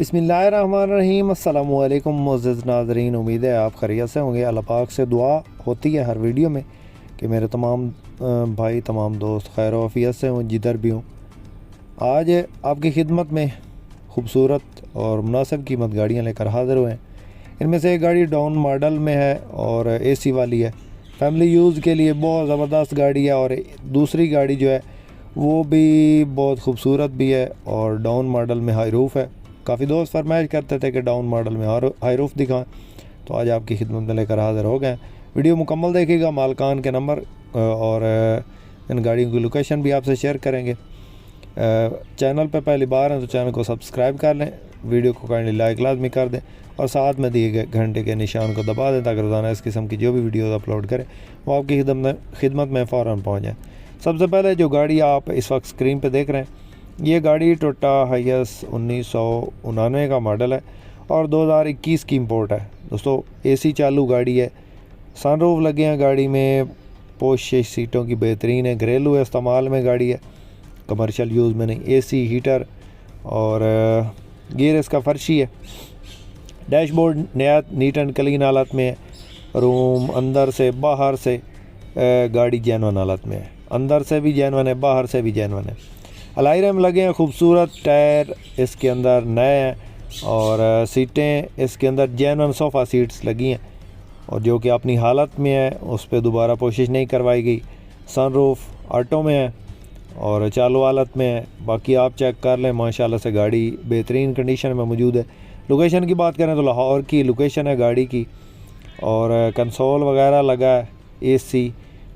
बिस्मिल्लाहिर्रहमानिर्रहीम। अस्सलामुअलैकुम मुअज़्ज़िज़ नाज़रीन, उम्मीद है आप खैरियत से होंगे। अल्लाह पाक से दुआ होती है हर वीडियो में कि मेरे तमाम भाई तमाम दोस्त खैर आफियत से हों जिधर भी हों। आज आपकी खिदमत में खूबसूरत और मुनासिब कीमत गाड़ियाँ लेकर हाज़िर हुए हैं। इनमें से एक गाड़ी डाउन मॉडल में है और एसी वाली है, फैमिली यूज़ के लिए बहुत ज़बरदस्त गाड़ी है। और दूसरी गाड़ी जो है वो भी बहुत खूबसूरत भी है और डाउन मॉडल में हाई रूफ़ है। काफ़ी दोस्त फरमाइश करते थे कि डाउन मॉडल में हाई रूफ़ दिखाएं, तो आज आपकी खिदमत में लेकर हाज़िर हो गए। वीडियो मुकम्मल देखिएगा, मालकान के नंबर और इन गाड़ियों की लोकेशन भी आपसे शेयर करेंगे। चैनल पे पहली बार हैं तो चैनल को सब्सक्राइब कर लें, वीडियो को काइंडली लाइक लाजमी कर दें और साथ में दिए गए घंटे के निशान को दबा दें ताकि रोज़ाना इस किस्म की जो भी वीडियोज़ अपलोड करें वो आपकी खिदमत में फ़ौरन पहुँच जाए। सबसे पहले जो गाड़ी आप इस वक्त स्क्रीन पे देख रहे हैं, ये गाड़ी टोयोटा हाइएस 1999 का मॉडल है और 2021 की इंपोर्ट है। दोस्तों एसी चालू गाड़ी है, सनरूफ लगे हैं गाड़ी में, पोश सीटों की बेहतरीन है, घरेलू इस्तेमाल में गाड़ी है, कमर्शियल यूज़ में नहीं। एसी हीटर और गियर इसका फर्शी है। डैशबोर्ड नया नीट एंड क्लीन हालत में है। रूम अंदर से बाहर से गाड़ी जैनवन हालत में है, अंदर से भी जैनवन है, बाहर से भी जैनवन है। अलाई रैम लगे हैं खूबसूरत, टायर इसके अंदर नए हैं और सीटें इसके अंदर जैनवन सोफ़ा सीट्स लगी हैं और जो कि अपनी हालत में है, उस पर दोबारा कोशिश नहीं करवाई गई। सनरूफ ऑटो में है और चालू हालत में है। बाकी आप चेक कर लें, माशाल्लाह से गाड़ी बेहतरीन कंडीशन में मौजूद है। लोकेशन की बात करें तो लाहौर की लोकेशन है गाड़ी की और कंसोल वगैरह लगा है, एसी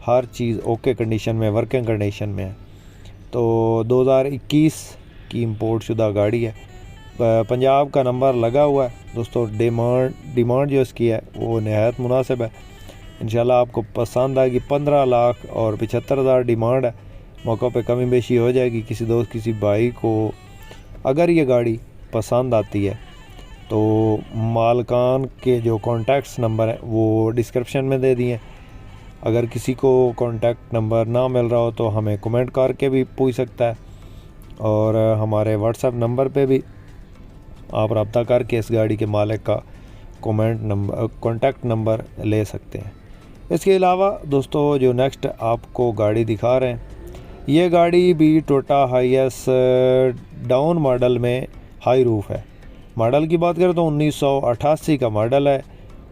हर चीज़ ओके कंडीशन में, वर्किंग कंडीशन में है। तो 2021 की इंपोर्ट शुदा गाड़ी है, पंजाब का नंबर लगा हुआ है। दोस्तों डिमांड जो इसकी है वो नहायत मुनासिब है, इंशाल्लाह आपको पसंद आएगी। 15 लाख और 75,000 डिमांड है, मौक़ों पे कमी बेशी हो जाएगी। किसी दोस्त किसी भाई को अगर ये गाड़ी पसंद आती है तो मालकान के जो कॉन्टैक्ट्स नंबर है वो डिस्क्रिप्शन में दे दिए। अगर किसी को कॉन्टैक्ट नंबर ना मिल रहा हो तो हमें कमेंट करके भी पूछ सकता है और हमारे व्हाट्सएप नंबर पे भी आप रब्ता करके इस गाड़ी के मालिक का कॉन्टैक्ट नंबर ले सकते हैं। इसके अलावा दोस्तों जो नेक्स्ट आपको गाड़ी दिखा रहे हैं, ये गाड़ी भी टोयोटा हाइएस डाउन मॉडल में हाई रूफ़ है। मॉडल की बात करें तो 1988 का मॉडल है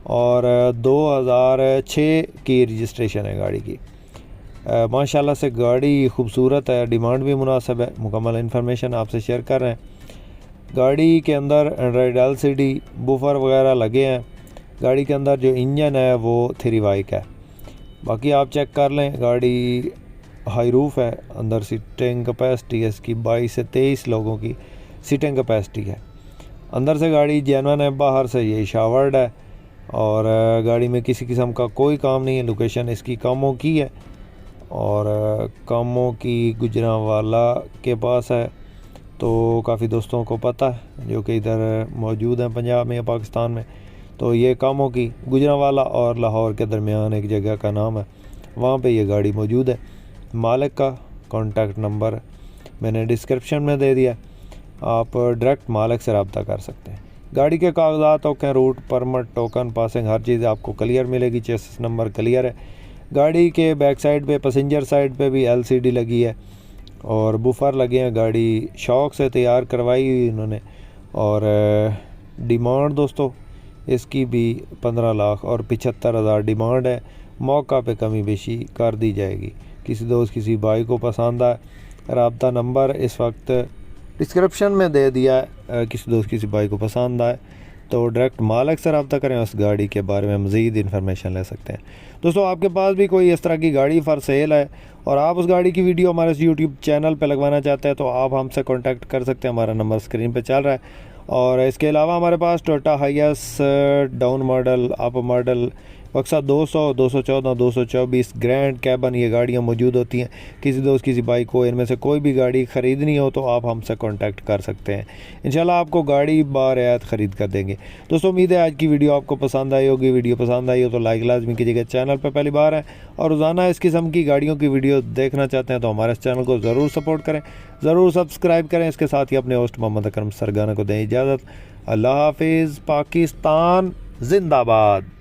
और 2006 की रजिस्ट्रेशन है गाड़ी की। माशाल्लाह से गाड़ी खूबसूरत है, डिमांड भी मुनासिब है। मुकम्मल इन्फॉर्मेशन आपसे शेयर कर रहे हैं। गाड़ी के अंदर एंड्रॉयड LCD बूफर वगैरह लगे हैं। गाड़ी के अंदर जो इंजन है वो 3Y का है। बाकी आप चेक कर लें, गाड़ी हाई रूफ़ है। अंदर सीटिंग कैपेसिटी है इसकी 22 से 23 लोगों की सीटिंग कैपेसिटी है। अंदर से गाड़ी जेन्युइन है, बाहर से ये शावर्ड है और गाड़ी में किसी किस्म का कोई काम नहीं है। लोकेशन इसकी कामों की है और कामों की गुजरांवाला के पास है, तो काफ़ी दोस्तों को पता है जो कि इधर मौजूद हैं पंजाब में या पाकिस्तान में। तो ये कामों की गुजरांवाला और लाहौर के दरमियान एक जगह का नाम है, वहाँ पे ये गाड़ी मौजूद है। मालिक का कॉन्टैक्ट नंबर मैंने डिस्क्रिप्शन में दे दिया, आप डायरेक्ट मालिक से रब्ता कर सकते हैं। गाड़ी के कागजात token, route permit, token passing हर चीज़ आपको क्लियर मिलेगी। चेसिस नंबर क्लियर है। गाड़ी के बैक साइड पे, पैसेंजर साइड पे भी LCD लगी है और बूफर लगे हैं। गाड़ी शौक़ से तैयार करवाई हुई इन्होंने और डिमांड दोस्तों इसकी भी 15 लाख और 75,000 डिमांड है। मौका पे कमी बेशी कर दी जाएगी। किसी दोस्त किसी भाई को पसंद आए, रब्ता नंबर इस वक्त डिस्क्रिप्शन में दे दिया है। किसी दोस्त किसी भाई को पसंद आए तो डायरेक्ट मालिक से रब्ता करें, उस गाड़ी के बारे में मज़ीद इन्फॉर्मेशन ले सकते हैं। दोस्तों आपके पास भी कोई इस तरह की गाड़ी फॉर सेल है और आप उस गाड़ी की वीडियो हमारे YouTube चैनल पे लगवाना चाहते हैं तो आप हमसे कांटेक्ट कर सकते हैं। हमारा नंबर स्क्रीन पे चल रहा है। और इसके अलावा हमारे पास Toyota Hiace down model, up model, अक्सर 200, 214, 224 ग्रैंड कैबन ये गाड़ियाँ मौजूद होती हैं। किसी दोस्त किसी भाई को इनमें से कोई भी गाड़ी ख़रीदनी हो तो आप हमसे कांटेक्ट कर सकते हैं। इंशाल्लाह आपको गाड़ी बारियात ख़रीद कर देंगे। दोस्तों उम्मीद है आज की वीडियो आपको पसंद आई होगी। वीडियो पसंद आई हो तो लाइक लाजमी कीजिएगा। चैनल पर पहली बार है और रोज़ाना इस किस्म की गाड़ियों की वीडियो देखना चाहते हैं तो हमारे इस चैनल को ज़रूर सपोर्ट करें, ज़रूर सब्सक्राइब करें। इसके साथ ही अपने होस्ट मोहम्मद अकरम सरगाना को दें इजाज़त। अल्लाह हाफिज़। पाकिस्तान जिंदाबाद।